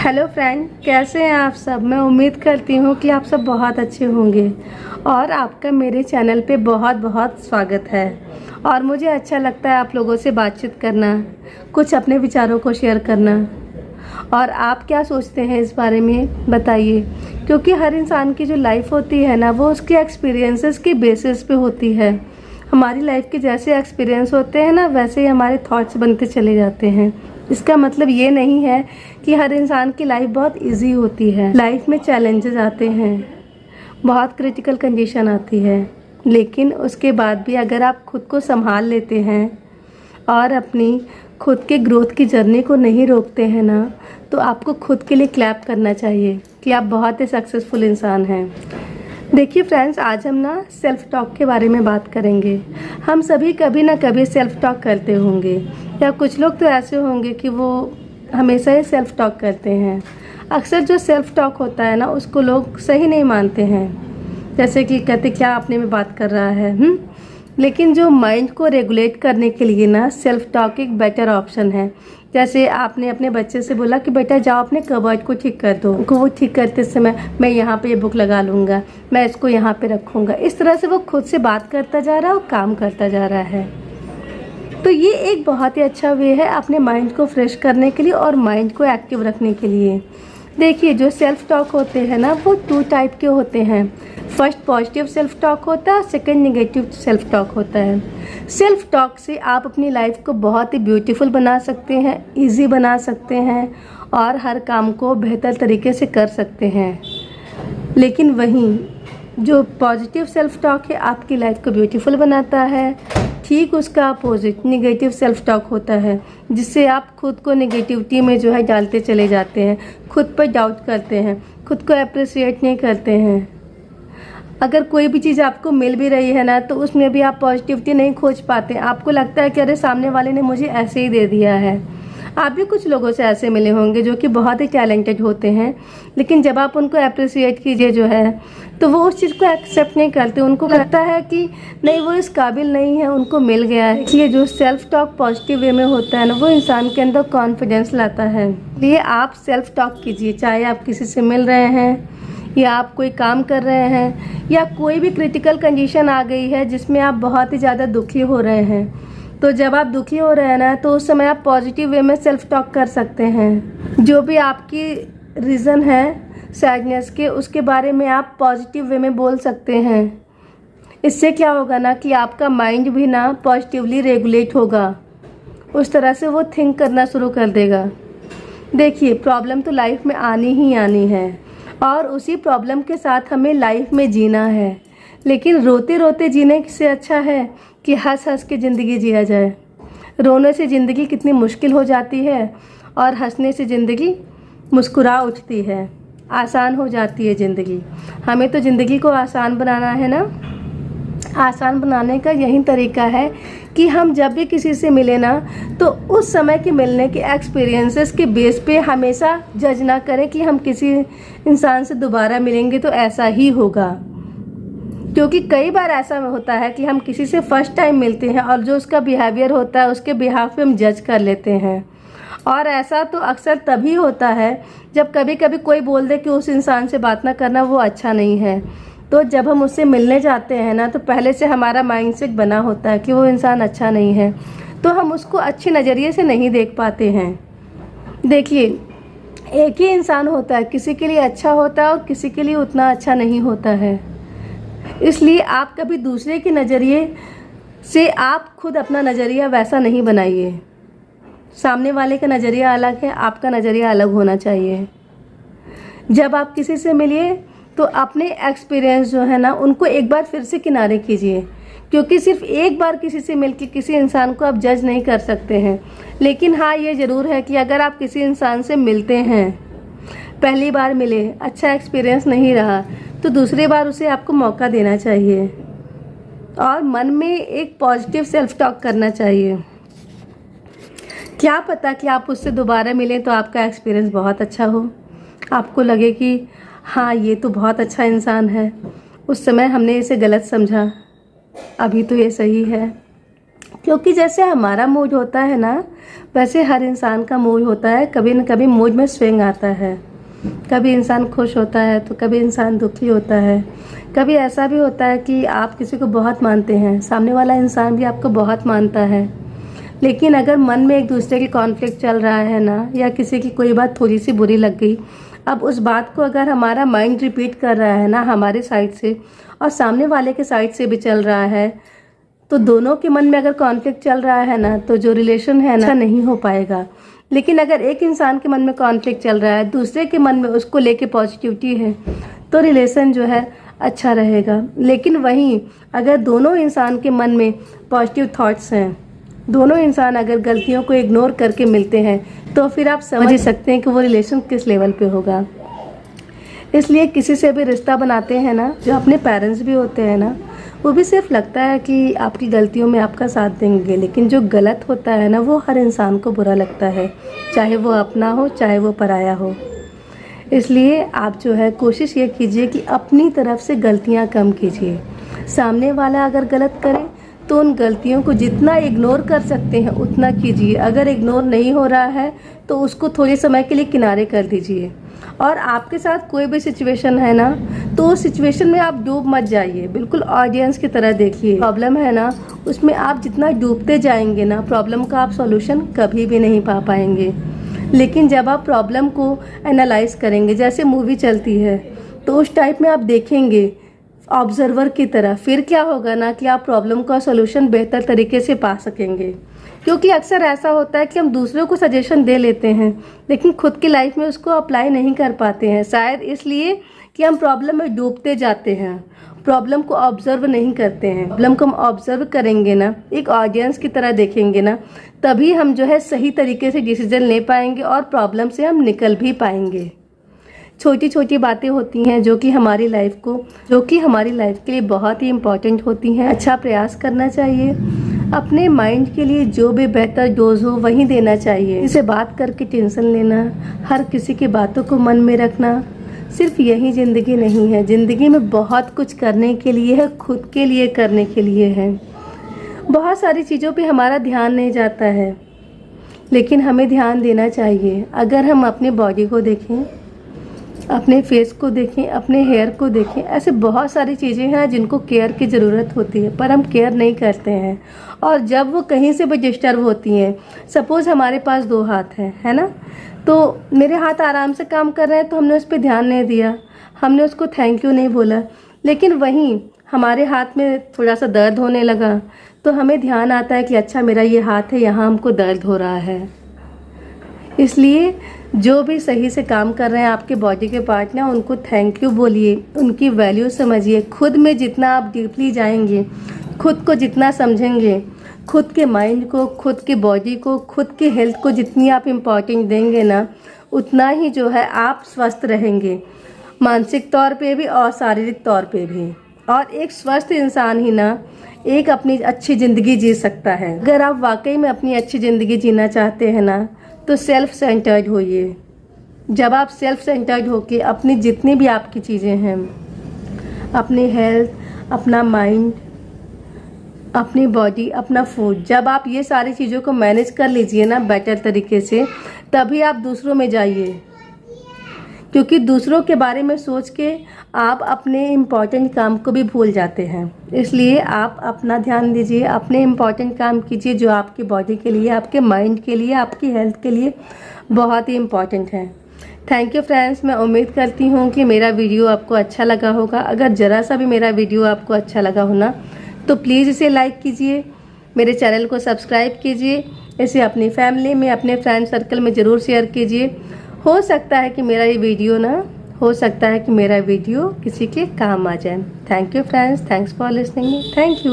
Hello friend, कैसे हैं आप सब। मैं उम्मीद करती हूँ कि आप सब बहुत अच्छे होंगे और आपका मेरे चैनल पे बहुत बहुत स्वागत है। और मुझे अच्छा लगता है आप लोगों से बातचीत करना, कुछ अपने विचारों को शेयर करना। और आप क्या सोचते हैं इस बारे में बताइए, क्योंकि हर इंसान की जो लाइफ होती है ना, वो उसके एक्सपीरियंसेस के बेसिस पे होती है। हमारी लाइफ के जैसे एक्सपीरियंस होते हैं ना, वैसे ही हमारे थॉट्स बनते चले जाते हैं। इसका मतलब ये नहीं है कि हर इंसान की लाइफ बहुत इजी होती है। लाइफ में चैलेंजेस आते हैं, बहुत क्रिटिकल कंडीशन आती है, लेकिन उसके बाद भी अगर आप खुद को संभाल लेते हैं और अपनी खुद के ग्रोथ की जर्नी को नहीं रोकते हैं ना, तो आपको खुद के लिए क्लैप करना चाहिए कि आप बहुत ही सक्सेसफुल इंसान हैं। देखिए फ्रेंड्स, आज हम ना सेल्फ टॉक के बारे में बात करेंगे। हम सभी कभी ना कभी सेल्फ टॉक करते होंगे, या कुछ लोग तो ऐसे होंगे कि वो हमेशा ही सेल्फ टॉक करते हैं। अक्सर जो सेल्फ टॉक होता है ना, उसको लोग सही नहीं मानते हैं। जैसे कि कहते क्या अपने में बात कर रहा है। लेकिन जो माइंड को रेगुलेट करने के लिए ना, सेल्फ टॉक एक बेटर ऑप्शन है। जैसे आपने अपने बच्चे से बोला कि बेटा जाओ अपने कबर्ड को ठीक कर दो, वो ठीक करते समय मैं यहाँ पे ये बुक लगा लूँगा, मैं इसको यहाँ पे रखूँगा। इस तरह से वो खुद से बात करता जा रहा है और काम करता जा रहा है। तो ये एक बहुत ही अच्छा वे है अपने माइंड को फ्रेश करने के लिए और माइंड को एक्टिव रखने के लिए। देखिए, जो सेल्फ टॉक होते हैं ना, वो 2 टाइप के होते हैं। फर्स्ट पॉजिटिव सेल्फ टॉक होता है, सेकंड नेगेटिव सेल्फ टॉक होता है। सेल्फ टॉक से आप अपनी लाइफ को बहुत ही ब्यूटीफुल बना सकते हैं, इजी बना सकते हैं और हर काम को बेहतर तरीके से कर सकते हैं। लेकिन वहीं जो पॉजिटिव सेल्फ टॉक है, आपकी लाइफ को ब्यूटीफुल बनाता है। ठीक उसका अपोजिट नेगेटिव सेल्फ टॉक होता है, जिससे आप खुद को नेगेटिविटी में जो है डालते चले जाते हैं, खुद पर डाउट करते हैं, खुद को अप्रिशिएट नहीं करते हैं। अगर कोई भी चीज़ आपको मिल भी रही है ना, तो उसमें भी आप पॉजिटिविटी नहीं खोज पाते। आपको लगता है कि अरे सामने वाले ने मुझे ऐसे ही दे दिया है। आप भी कुछ लोगों से ऐसे मिले होंगे जो कि बहुत ही टैलेंटेड होते हैं, लेकिन जब आप उनको अप्रिशिएट कीजिए जो है, तो वो उस चीज़ को एक्सेप्ट नहीं करते। उनको लगता है कि नहीं, वो इस काबिल नहीं है, उनको मिल गया है। इसलिए जो सेल्फ टॉक पॉजिटिव वे में होता है ना, वो इंसान के अंदर कॉन्फिडेंस लाता है। इसलिए आप सेल्फ टॉक कीजिए, चाहे आप किसी से मिल रहे हैं या आप कोई काम कर रहे हैं या कोई भी क्रिटिकल कंडीशन आ गई है जिसमें आप बहुत ही ज़्यादा दुखी हो रहे हैं। तो जब आप दुखी हो रहे हैं ना, तो उस समय आप पॉजिटिव वे में सेल्फ टॉक कर सकते हैं। जो भी आपकी रीज़न है सैडनेस के, उसके बारे में आप पॉजिटिव वे में बोल सकते हैं। इससे क्या होगा ना कि आपका माइंड भी ना पॉजिटिवली रेगुलेट होगा, उस तरह से वो थिंक करना शुरू कर देगा। देखिए, प्रॉब्लम तो लाइफ में आनी ही आनी है और उसी प्रॉब्लम के साथ हमें लाइफ में जीना है। लेकिन रोते रोते जीने से अच्छा है कि हंस हंस के ज़िंदगी जिया जाए। रोने से ज़िंदगी कितनी मुश्किल हो जाती है और हंसने से ज़िंदगी मुस्कुरा उठती है, आसान हो जाती है ज़िंदगी। हमें तो ज़िंदगी को आसान बनाना है ना। आसान बनाने का यही तरीका है कि हम जब भी किसी से मिले ना, तो उस समय के मिलने के एक्सपीरियंसेस के बेस पे हमेशा जज ना करें कि हम किसी इंसान से दोबारा मिलेंगे तो ऐसा ही होगा। क्योंकि कई बार ऐसा होता है कि हम किसी से फर्स्ट टाइम मिलते हैं और जो उसका बिहेवियर होता है, उसके बिहाफ पे हम जज कर लेते हैं। और ऐसा तो अक्सर तभी होता है जब कभी कभी कोई बोल दे कि उस इंसान से बात ना करना, वो अच्छा नहीं है। तो जब हम उससे मिलने जाते हैं ना, तो पहले से हमारा माइंडसेट बना होता है कि वो इंसान अच्छा नहीं है, तो हम उसको अच्छे नज़रिए से नहीं देख पाते हैं। देखिए, एक ही इंसान होता है, किसी के लिए अच्छा होता है और किसी के लिए उतना अच्छा नहीं होता है। इसलिए आप कभी दूसरे के नज़रिए से आप खुद अपना नज़रिया वैसा नहीं बनाइए। सामने वाले का नज़रिया अलग है, आपका नज़रिया अलग होना चाहिए। जब आप किसी से मिलिए तो अपने एक्सपीरियंस जो है ना, उनको एक बार फिर से किनारे कीजिए। क्योंकि सिर्फ एक बार किसी से मिलकर किसी इंसान को आप जज नहीं कर सकते हैं। लेकिन हाँ, ये ज़रूर है कि अगर आप किसी इंसान से मिलते हैं, पहली बार मिले, अच्छा एक्सपीरियंस नहीं रहा, तो दूसरी बार उसे आपको मौका देना चाहिए और मन में एक पॉजिटिव सेल्फ टॉक करना चाहिए। क्या पता कि आप उससे दोबारा मिलें तो आपका एक्सपीरियंस बहुत अच्छा हो, आपको लगे कि हाँ, ये तो बहुत अच्छा इंसान है, उस समय हमने इसे गलत समझा, अभी तो ये सही है। क्योंकि जैसे हमारा मूड होता है ना, वैसे हर इंसान का मूड होता है। कभी न कभी मूड में स्विंग आता है, कभी इंसान खुश होता है तो कभी इंसान दुखी होता है। कभी ऐसा भी होता है कि आप किसी को बहुत मानते हैं, सामने वाला इंसान भी आपको बहुत मानता है, लेकिन अगर मन में एक दूसरे की कॉन्फ्लिक्ट चल रहा है ना, या किसी की कोई बात थोड़ी सी बुरी लग गई, अब उस बात को अगर हमारा माइंड रिपीट कर रहा है ना हमारे साइड से, और सामने वाले के साइड से भी चल रहा है, तो दोनों के मन में अगर कॉन्फ्लिक्ट चल रहा है ना, तो जो रिलेशन है ना, अच्छा नहीं हो पाएगा। लेकिन अगर एक इंसान के मन में कॉन्फ्लिक्ट चल रहा है, दूसरे के मन में उसको लेके पॉजिटिविटी है, तो रिलेशन जो है अच्छा रहेगा। लेकिन वहीं अगर दोनों इंसान के मन में पॉजिटिव थॉट्स हैं, दोनों इंसान अगर गलतियों को इग्नोर करके मिलते हैं, तो फिर आप समझ सकते हैं कि वो रिलेशन किस लेवल पे होगा। इसलिए किसी से भी रिश्ता बनाते हैं ना, जो अपने पेरेंट्स भी होते हैं ना, वो भी सिर्फ लगता है कि आपकी गलतियों में आपका साथ देंगे, लेकिन जो गलत होता है ना, वो हर इंसान को बुरा लगता है, चाहे वो अपना हो चाहे वो पराया हो। इसलिए आप जो है कोशिश ये कीजिए कि अपनी तरफ से गलतियां कम कीजिए। सामने वाला अगर गलत करे तो उन गलतियों को जितना इग्नोर कर सकते हैं उतना कीजिए। अगर इग्नोर नहीं हो रहा है तो उसको थोड़े समय के लिए किनारे कर दीजिए। और आपके साथ कोई भी सिचुएशन है ना, तो उस सिचुएशन में आप डूब मत जाइए, बिल्कुल ऑडियंस की तरह देखिए। प्रॉब्लम है ना, उसमें आप जितना डूबते जाएंगे ना, प्रॉब्लम का आप सॉल्यूशन कभी भी नहीं पा पाएंगे। लेकिन जब आप प्रॉब्लम को एनालाइज करेंगे, जैसे मूवी चलती है, तो उस टाइप में आप देखेंगे ऑब्जर्वर की तरह, फिर क्या होगा ना कि आप प्रॉब्लम का सॉल्यूशन बेहतर तरीके से पा सकेंगे। क्योंकि अक्सर ऐसा होता है कि हम दूसरों को सजेशन दे लेते हैं, लेकिन खुद की लाइफ में उसको अप्लाई नहीं कर पाते हैं। शायद इसलिए कि हम प्रॉब्लम में डूबते जाते हैं, प्रॉब्लम को ऑब्जर्व नहीं करते हैं। प्रॉब्लम को हम ऑब्जर्व करेंगे ना, एक ऑडियंस की तरह देखेंगे ना, तभी हम जो है सही तरीके से डिसीजन ले पाएंगे और प्रॉब्लम से हम निकल भी पाएंगे। छोटी छोटी बातें होती हैं जो कि हमारी लाइफ के लिए बहुत ही इम्पोर्टेंट होती हैं। अच्छा प्रयास करना चाहिए, अपने माइंड के लिए जो भी बेहतर डोज हो वही देना चाहिए। इसे बात करके टेंशन लेना, हर किसी की बातों को मन में रखना, सिर्फ यही ज़िंदगी नहीं है। ज़िंदगी में बहुत कुछ करने के लिए है, खुद के लिए करने के लिए है। बहुत सारी चीज़ों पे हमारा ध्यान नहीं जाता है, लेकिन हमें ध्यान देना चाहिए। अगर हम अपने बॉडी को देखें, अपने फेस को देखें, अपने हेयर को देखें, ऐसे बहुत सारी चीज़ें हैं जिनको केयर की ज़रूरत होती है, पर हम केयर नहीं करते हैं। और जब वो कहीं से भी डिस्टर्ब होती हैं, सपोज़ हमारे पास 2 हाथ हैं, है ना, तो मेरे हाथ आराम से काम कर रहे हैं तो हमने उस पर ध्यान नहीं दिया, हमने उसको थैंक यू नहीं बोला। लेकिन वहीं हमारे हाथ में थोड़ा सा दर्द होने लगा तो हमें ध्यान आता है कि अच्छा मेरा ये हाथ है, यहाँ हमको दर्द हो रहा है। इसलिए जो भी सही से काम कर रहे हैं आपके बॉडी के पार्ट ना, उनको थैंक यू बोलिए, उनकी वैल्यू समझिए। खुद में जितना आप डीपली जाएंगे, खुद को जितना समझेंगे, खुद के माइंड को, खुद के बॉडी को, खुद के हेल्थ को जितनी आप इम्पोर्टेंस देंगे ना, उतना ही जो है आप स्वस्थ रहेंगे, मानसिक तौर पे भी और शारीरिक तौर पे भी। और एक स्वस्थ इंसान ही ना एक अपनी अच्छी ज़िंदगी जी सकता है। अगर आप वाकई में अपनी अच्छी ज़िंदगी जीना चाहते हैं ना, तो सेल्फ सेंटर्ड होइए। जब आप सेल्फ सेंटर्ड होके अपनी जितनी भी आपकी चीज़ें हैं, अपनी हेल्थ, अपना माइंड, अपनी बॉडी, अपना फूड, जब आप ये सारी चीज़ों को मैनेज कर लीजिए ना बेटर तरीके से, तभी आप दूसरों में जाइए। क्योंकि दूसरों के बारे में सोच के आप अपने इम्पॉर्टेंट काम को भी भूल जाते हैं। इसलिए आप अपना ध्यान दीजिए, अपने इम्पॉर्टेंट काम कीजिए जो आपकी बॉडी के लिए, आपके माइंड के लिए, आपकी हेल्थ के लिए बहुत ही इम्पॉर्टेंट है। Thank you friends. मैं उम्मीद करती हूँ कि मेरा वीडियो आपको अच्छा लगा होगा। अगर ज़रा सा भी मेरा वीडियो आपको अच्छा लगा हो ना, तो प्लीज़ इसे लाइक कीजिए, मेरे चैनल को सब्सक्राइब कीजिए, इसे अपनी फैमिली में, अपने फ्रेंड सर्कल में ज़रूर शेयर कीजिए। हो सकता है कि मेरा वीडियो किसी के काम आ जाए। Thank you friends, thanks for listening, thank you.